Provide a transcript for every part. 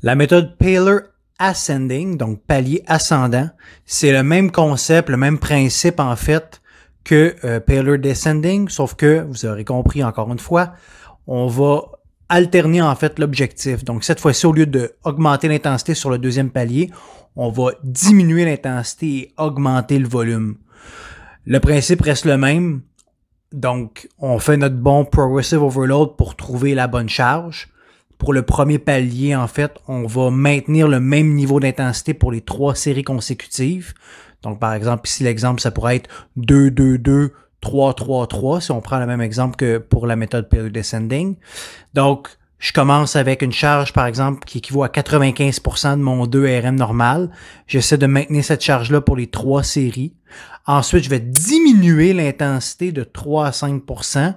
La méthode Paler Ascending, donc palier ascendant, c'est le même concept, le même principe en fait que Paler Descending, sauf que, vous aurez compris encore une fois, on va alterner en fait l'objectif. Donc cette fois-ci, au lieu d'augmenter l'intensité sur le deuxième palier, on va diminuer l'intensité et augmenter le volume. Le principe reste le même. Donc, on fait notre bon Progressive Overload pour trouver la bonne charge. Pour le premier palier, en fait, on va maintenir le même niveau d'intensité pour les 3 séries consécutives. Donc, par exemple, ici, l'exemple, ça pourrait être 2, 2, 2, 3, 3, 3, si on prend le même exemple que pour la méthode Paler Descending. Donc, je commence avec une charge, par exemple, qui équivaut à 95% de mon 2RM normal. J'essaie de maintenir cette charge-là pour les 3 séries. Ensuite, je vais diminuer l'intensité de 3 à 5%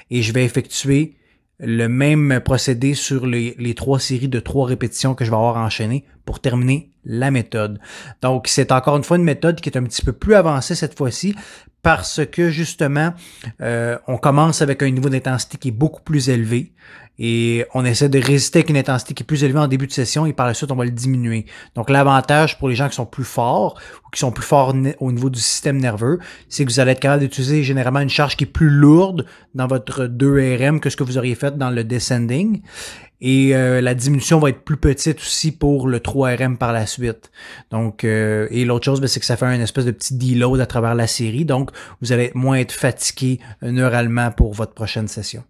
et je vais effectuer le même procédé sur les 3 séries de 3 répétitions que je vais avoir enchaînées pour terminer la méthode. Donc, c'est encore une fois une méthode qui est un petit peu plus avancée cette fois-ci parce que justement, on commence avec un niveau d'intensité qui est beaucoup plus élevé et on essaie de résister avec une intensité qui est plus élevée en début de session et par la suite, on va le diminuer. Donc, l'avantage pour les gens qui sont plus forts ou qui sont plus forts au niveau du système nerveux, c'est que vous allez être capable d'utiliser généralement une charge qui est plus lourde dans votre 2RM que ce que vous auriez fait dans le descending. Et la diminution va être plus petite aussi pour le 3RM par la suite. Donc, et l'autre chose, c'est que ça fait un espèce de petit deload à travers la série. Donc, vous allez moins être fatigué neuralement pour votre prochaine session.